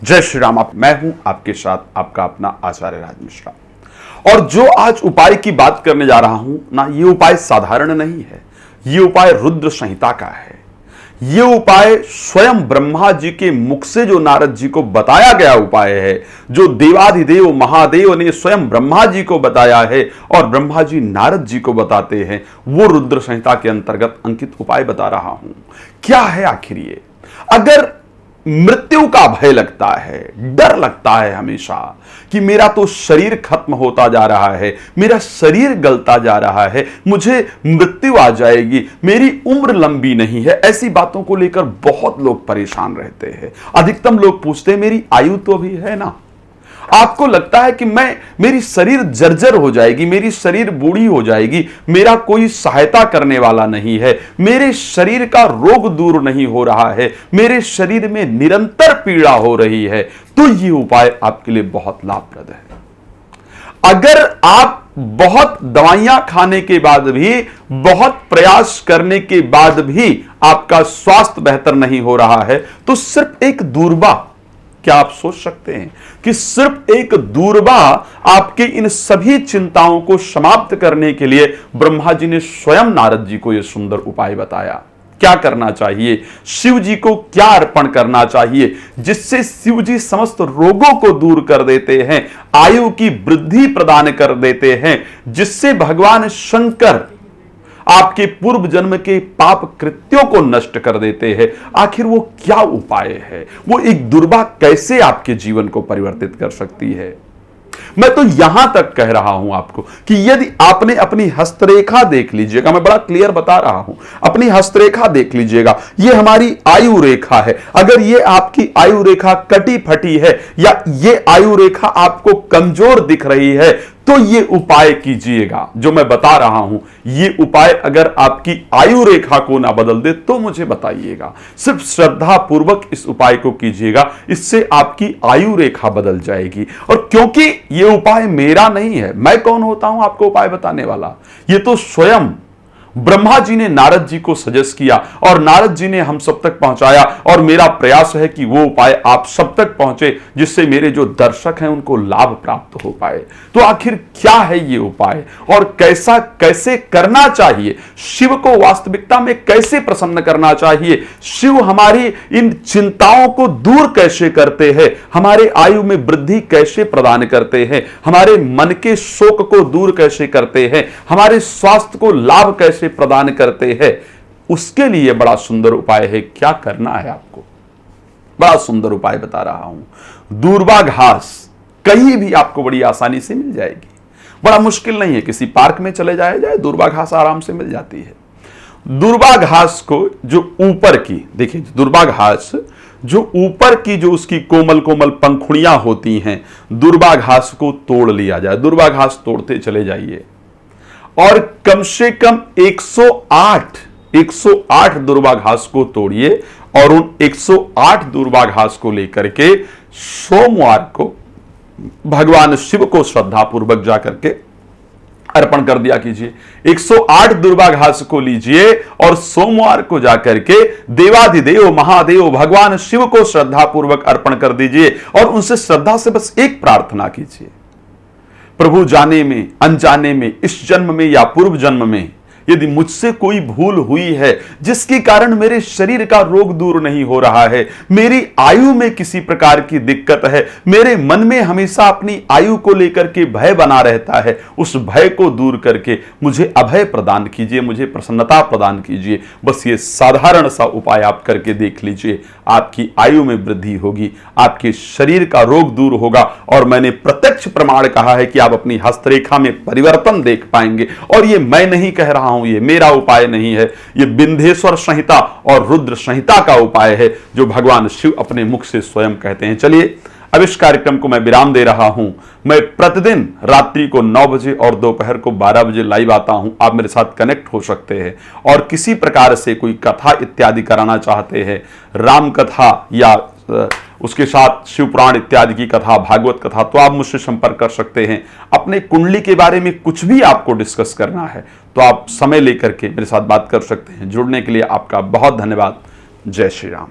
जय श्री राम। मैं हूं आपके साथ आपका अपना आचार्य राज मिश्रा। और जो आज उपाय की बात करने जा रहा हूं ना, ये उपाय साधारण नहीं है। ये उपाय रुद्र संहिता का है। ये उपाय स्वयं ब्रह्मा जी के मुख से जो नारद जी को बताया गया उपाय है, जो देवाधिदेव महादेव ने स्वयं ब्रह्मा जी को बताया है और ब्रह्मा जी नारद जी को बताते हैं, वो रुद्र संहिता के अंतर्गत अंकित उपाय बता रहा हूं। क्या है आखिर ये? अगर मृत्यु का भय लगता है, डर लगता है हमेशा कि मेरा तो शरीर खत्म होता जा रहा है, मेरा शरीर गलता जा रहा है, मुझे मृत्यु आ जाएगी, मेरी उम्र लंबी नहीं है, ऐसी बातों को लेकर बहुत लोग परेशान रहते हैं। अधिकतम लोग पूछते हैं मेरी आयु तो अभी है ना। आपको लगता है कि मेरी शरीर जर्जर हो जाएगी, मेरी शरीर बूढ़ी हो जाएगी, मेरा कोई सहायता करने वाला नहीं है, मेरे शरीर का रोग दूर नहीं हो रहा है, मेरे शरीर में निरंतर पीड़ा हो रही है, तो यह उपाय आपके लिए बहुत लाभप्रद है। अगर आप बहुत दवाइयां खाने के बाद भी, बहुत प्रयास करने के बाद भी आपका स्वास्थ्य बेहतर नहीं हो रहा है, तो सिर्फ एक दूरबा, क्या आप सोच सकते हैं कि सिर्फ एक दूरबा आपके इन सभी चिंताओं को समाप्त करने के लिए ब्रह्मा जी ने स्वयं नारद जी को यह सुंदर उपाय बताया। क्या करना चाहिए, शिव जी को क्या अर्पण करना चाहिए जिससे शिव जी समस्त रोगों को दूर कर देते हैं, आयु की वृद्धि प्रदान कर देते हैं, जिससे भगवान शंकर आपके पूर्व जन्म के पाप कृत्यों को नष्ट कर देते हैं। आखिर वो क्या उपाय है? वो एक दुर्बा कैसे आपके जीवन को परिवर्तित कर सकती है? मैं तो यहां तक कह रहा हूं आपको कि यदि आपने अपनी हस्तरेखा देख लीजिएगा, मैं बड़ा क्लियर बता रहा हूं, अपनी हस्तरेखा देख लीजिएगा, ये हमारी आयु रेखा है। अगर ये आपकी आयु रेखा कटी फटी है या ये आयु रेखा आपको कमजोर दिख रही है, तो ये उपाय कीजिएगा जो मैं बता रहा हूं। ये उपाय अगर आपकी आयु रेखा को ना बदल दे तो मुझे बताइएगा। सिर्फ श्रद्धा पूर्वक इस उपाय को कीजिएगा, इससे आपकी आयु रेखा बदल जाएगी। और क्योंकि ये उपाय मेरा नहीं है, मैं कौन होता हूं आपको उपाय बताने वाला? ये तो स्वयं ब्रह्मा जी ने नारद जी को सजेस्ट किया और नारद जी ने हम सब तक पहुंचाया, और मेरा प्रयास है कि वो उपाय आप सब तक पहुंचे जिससे मेरे जो दर्शक हैं उनको लाभ प्राप्त हो पाए। तो आखिर क्या है ये उपाय और कैसे करना चाहिए? शिव को वास्तविकता में कैसे प्रसन्न करना चाहिए? शिव हमारी इन चिंताओं को दूर कैसे करते हैं, हमारे आयु में वृद्धि कैसे प्रदान करते हैं, हमारे मन के शोक को दूर कैसे करते हैं, हमारे स्वास्थ्य को लाभ कैसे प्रदान करते हैं, उसके लिए बड़ा सुंदर उपाय है। क्या करना है आपको? बड़ा सुंदर उपाय बता रहा हूं। दूर्वा घास कहीं भी आपको बड़ी आसानी से मिल जाएगी, बड़ा मुश्किल नहीं है। किसी पार्क में चले जाए दूर्वा घास आराम से मिल जाती है। दूर्वा घास को जो ऊपर की, देखिए दूर्वा घास जो ऊपर की जो उसकी कोमल कोमल पंखुड़ियां होती हैं, दूर्वा घास को तोड़ लिया जाए। दूर्वा घास तोड़ते चले जाइए और कम से कम 108 दूर्वा घास को तोड़िए और उन 108 दूर्वा घास को लेकर के सोमवार को भगवान शिव को श्रद्धा पूर्वक जाकर के अर्पण कर दिया कीजिए। 108 दूर्वा घास को लीजिए और सोमवार को जाकर के देवाधिदेव महादेव भगवान शिव को श्रद्धा पूर्वक अर्पण कर दीजिए और उनसे श्रद्धा से बस एक प्रार्थना कीजिए, प्रभु जाने में अनजाने में, इस जन्म में या पूर्व जन्म में यदि मुझसे कोई भूल हुई है जिसके कारण मेरे शरीर का रोग दूर नहीं हो रहा है, मेरी आयु में किसी प्रकार की दिक्कत है, मेरे मन में हमेशा अपनी आयु को लेकर के भय बना रहता है, उस भय को दूर करके मुझे अभय प्रदान कीजिए, मुझे प्रसन्नता प्रदान कीजिए। बस ये साधारण सा उपाय आप करके देख लीजिए, आपकी आयु में वृद्धि होगी, आपके शरीर का रोग दूर होगा और मैंने प्रत्यक्ष प्रमाण कहा है कि आप अपनी हस्तरेखा में परिवर्तन देख पाएंगे। और ये मैं नहीं कह रहा हूं, ये मेरा उपाय नहीं है, ये विंध्येश्वर संहिता और रुद्र संहिता का उपाय है जो भगवान शिव अपने मुख से स्वयं कहते हैं। चलिए अब इस कार्यक्रम को मैं विराम दे रहा हूं। मैं प्रतिदिन रात्रि को 9 बजे और दोपहर को 12 बजे लाइव आता हूं। आप मेरे साथ कनेक्ट हो सकते हैं और किसी प्रकार से कोई कथा इत्यादि कराना चाहते हैं, राम कथा या उसके साथ शिव पुराण इत्यादि की कथा, भागवत कथा, तो आप मुझसे संपर्क कर सकते हैं। अपने कुंडली के बारे में कुछ भी आपको डिस्कस करना है तो आप समय लेकर के मेरे साथ बात कर सकते हैं। जुड़ने के लिए आपका बहुत धन्यवाद। जय श्री राम।